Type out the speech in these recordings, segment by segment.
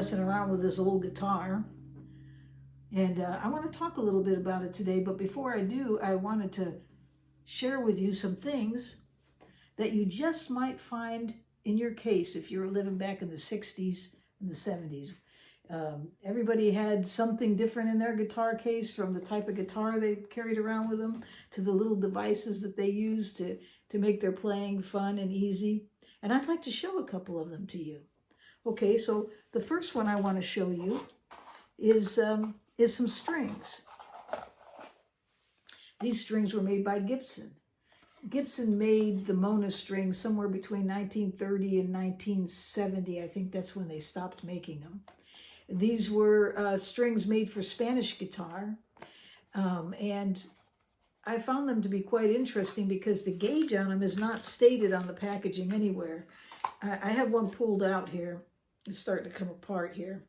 messing around with this old guitar. And I want to talk a little bit about it today, but before I do, I wanted to share with you some things that you just might find in your case if you were living back in the 60s and the 70s. Everybody had something different in their guitar case, from the type of guitar they carried around with them to the little devices that they used to make their playing fun and easy. And I'd like to show a couple of them to you. Okay, so the first one I want to show you is some strings. These strings were made by Gibson. Gibson made the Mona strings somewhere between 1930 and 1970. I think that's when they stopped making them. These were strings made for Spanish guitar, and I found them to be quite interesting because the gauge on them is not stated on the packaging anywhere. I have one pulled out here. It's starting to come apart here,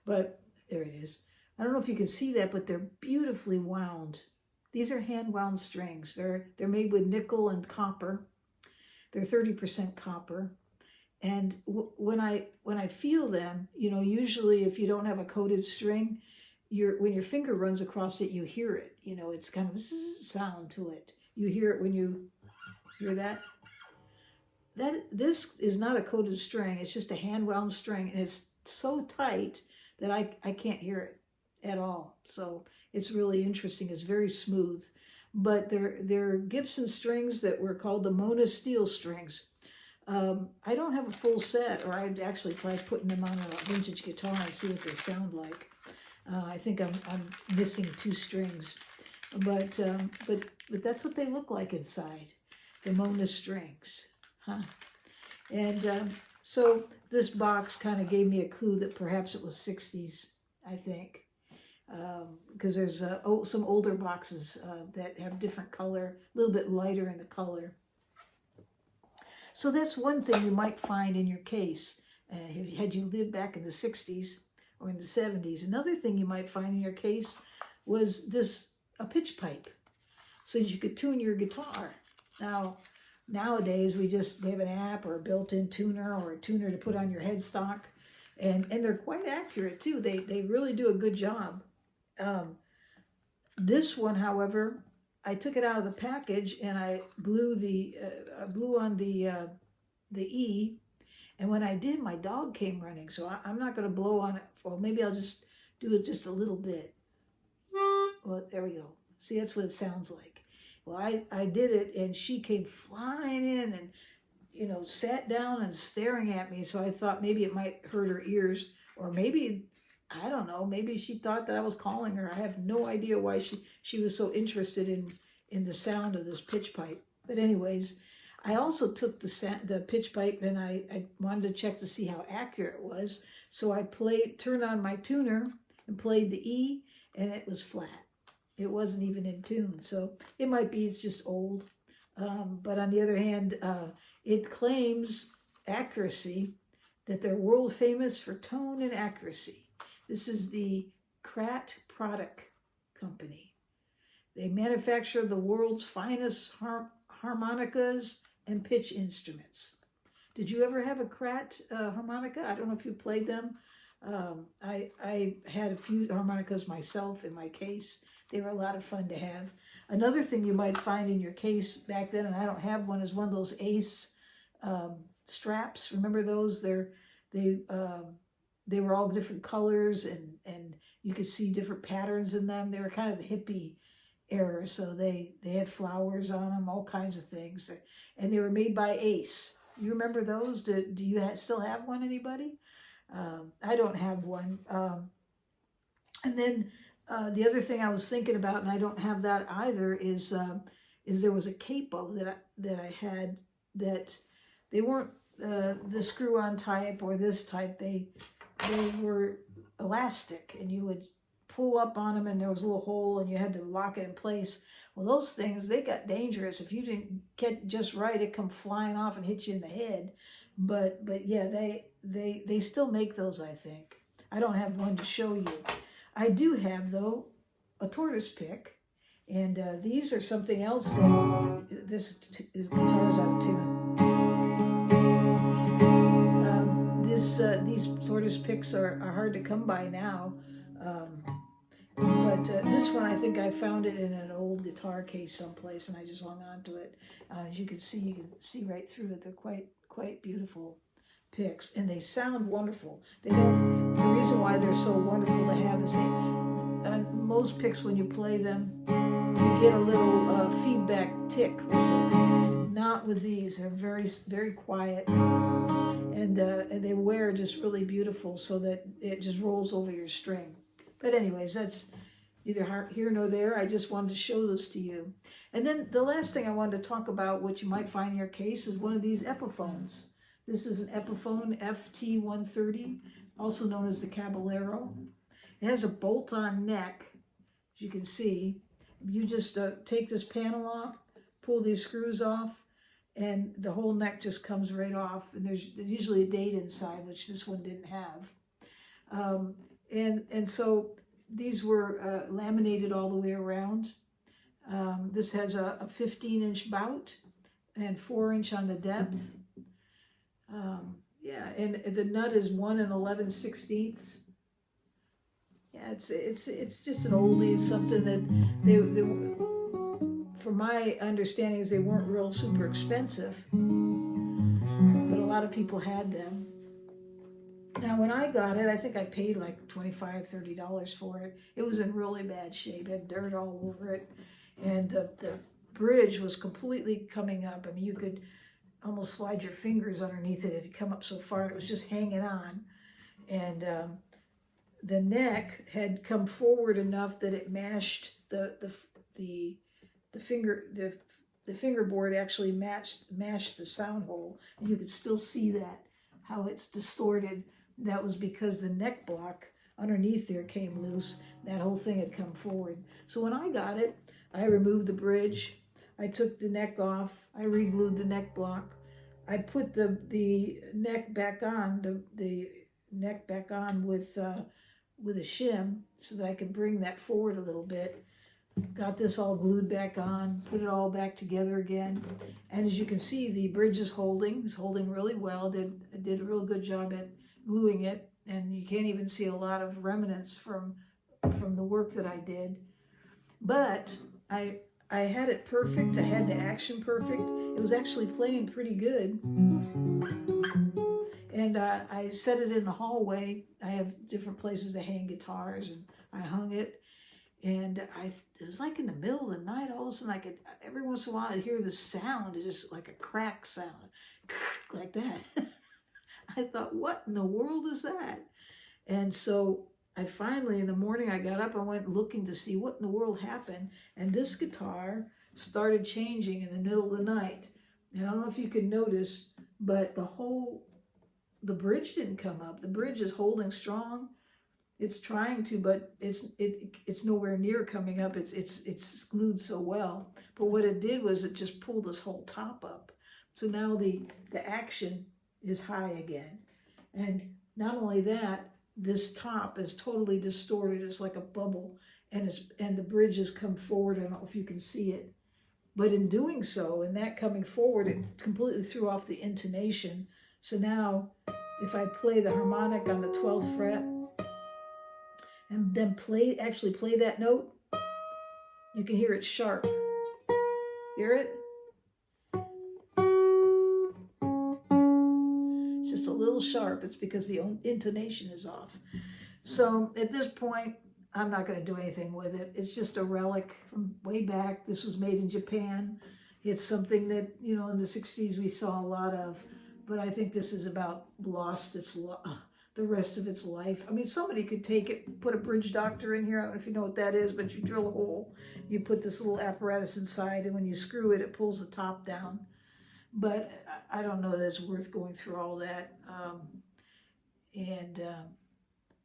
but there it is. I don't know if you can see that, but they're beautifully wound. These are hand-wound strings. They're made with nickel and copper. They're 30% copper. And when I feel them, you know, usually if you don't have a coated string, when your finger runs across it, you hear it. You know, it's kind of a sound to it. You hear it when you hear that. This is not a coated string. It's just a hand-wound string, and it's so tight that I can't hear it at all. So it's really interesting. It's very smooth. But they're Gibson strings that were called the Mona steel strings. I don't have a full set, or I'd actually try putting them on a vintage guitar and see what they sound like. I think I'm missing 2 strings, but that's what they look like inside, the Mona strings, huh? And so this box kind of gave me a clue that perhaps it was 60s, I think, because there's some older boxes that have different color, a little bit lighter in the color. So that's one thing you might find in your case, had you lived back in the 60s or in the 70s. Another thing you might find in your case was a pitch pipe, so that you could tune your guitar. Now, nowadays we have an app or a built-in tuner or a tuner to put on your headstock, and they're quite accurate too. They really do a good job. This one, however, I took it out of the package and I blew on the E, and when I did, my dog came running. So I'm not going to blow on it. Well, maybe I'll just do it just a little bit. Well, there we go. See, that's what it sounds like. Well, I did it, and she came flying in and, you know, sat down and staring at me. So I thought maybe it might hurt her ears, or maybe, I don't know, maybe she thought that I was calling her. I have no idea why she was so interested in the sound of this pitch pipe. But anyways, I also took the pitch pipe, and I wanted to check to see how accurate it was. So I turned on my tuner and played the E, and it was flat. It wasn't even in tune. So it might be it's just old. But on the other hand, it claims accuracy, that they're world famous for tone and accuracy. This is the Krat Product Company. They manufacture the world's finest harmonicas and pitch instruments. Did you ever have a Krat harmonica? I don't know if you played them. I had a few harmonicas myself in my case. They were a lot of fun to have. Another thing you might find in your case back then, and I don't have one, is one of those Ace straps. Remember those? They were all different colors, and you could see different patterns in them. They were kind of the hippie era, so they had flowers on them, all kinds of things, and they were made by Ace. You remember those? Do you still have one, anybody? I don't have one. And then the other thing I was thinking about, and I don't have that either, is there was a capo that I had that they weren't the screw-on type or this type. They were elastic, and you would pull up on them, and there was a little hole, and you had to lock it in place. Well, those things, they got dangerous. If you didn't get just right, it come flying off and hit you in the head. But yeah, they still make those, I think. I don't have one to show you. I do have, though, a tortoise pick, and these are something else that this is guitars out of tune. This these tortoise picks are hard to come by now. But this one, I think I found it in an old guitar case someplace, and I just hung on to it. As you can see right through it. They're quite beautiful picks, and they sound wonderful. They don't. The reason why they're so wonderful to have is most picks, when you play them, you get a little feedback tick with it. Not with these. They're very quiet, and they wear just really beautiful, so that it just rolls over your string. But anyways, that's neither here nor there. I just wanted to show this to you. And then the last thing I wanted to talk about, what you might find in your case, is one of these Epiphones. This is an Epiphone FT-130, also known as the Caballero. It has a bolt-on neck, as you can see. You just take this panel off, pull these screws off, and the whole neck just comes right off. And there's usually a date inside, which this one didn't have. And so these were laminated all the way around. This has a 15-inch bout and 4-inch on the depth. Yeah, and the nut is 1 11/16. Yeah, it's just an oldie. It's something that they from my understandings, they weren't real super expensive, but a lot of people had them. Now, when I got it, I think I paid like $25, $30 for it. It was in really bad shape. It had dirt all over it. And the bridge was completely coming up. I mean, you could almost slide your fingers underneath it. It had come up so far, and it was just hanging on. And the neck had come forward enough that it mashed the fingerboard actually mashed the sound hole. And you could still see that, how it's distorted. That was because the neck block underneath there came loose. That whole thing had come forward. So when I got it, I removed the bridge. I took the neck off. I re-glued the neck block. I put the neck back on, the neck back on with a shim so that I could bring that forward a little bit. Got this all glued back on, put it all back together again. And as you can see, the bridge is holding. It's holding really well. I did a real good job at gluing it, and you can't even see a lot of remnants from the work that I did. But I had it perfect. I had the action perfect. It was actually playing pretty good. And I set it in the hallway. I have different places to hang guitars, and I hung it. And it was like in the middle of the night, all of a sudden every once in a while I'd hear the sound. It just like a crack sound, like that. I thought, what in the world is that? And so I finally, in the morning, I got up, I went looking to see what in the world happened. And this guitar started changing in the middle of the night. And I don't know if you could notice, but the bridge didn't come up. The bridge is holding strong. It's trying to, but it's nowhere near coming up. It's glued so well. But what it did was it just pulled this whole top up. So now the action is high again. And not only that, this top is totally distorted. It's like a bubble, and the bridge has come forward. I don't know if you can see it. But in doing so, and that coming forward, it completely threw off the intonation. So now, if I play the harmonic on the 12th fret, and then actually play that note, you can hear it sharp. Hear it? It's just a little sharp. It's because the intonation is off. So at this point, I'm not going to do anything with it. It's just a relic from way back. This was made in Japan. It's something that, in the 60s we saw a lot of, but I think this is about lost the rest of its life. I mean, somebody could take it, put a bridge doctor in here. I don't know if you know what that is, but you drill a hole, you put this little apparatus inside, and when you screw it, it pulls the top down. But I don't know that it's worth going through all that.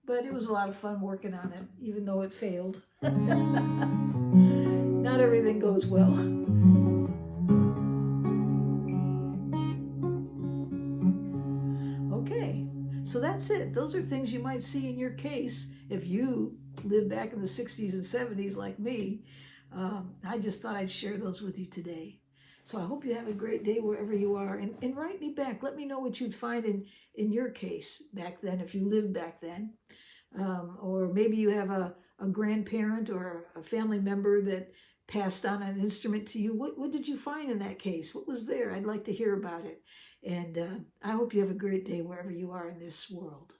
But it was a lot of fun working on it, even though it failed. Not everything goes well. Okay, so that's it. Those are things you might see in your case if you lived back in the 60s and 70s like me. I just thought I'd share those with you today. So I hope you have a great day wherever you are. And write me back. Let me know what you'd find in your case back then, if you lived back then. Or maybe you have a grandparent or a family member that passed on an instrument to you. What did you find in that case? What was there? I'd like to hear about it. And I hope you have a great day wherever you are in this world.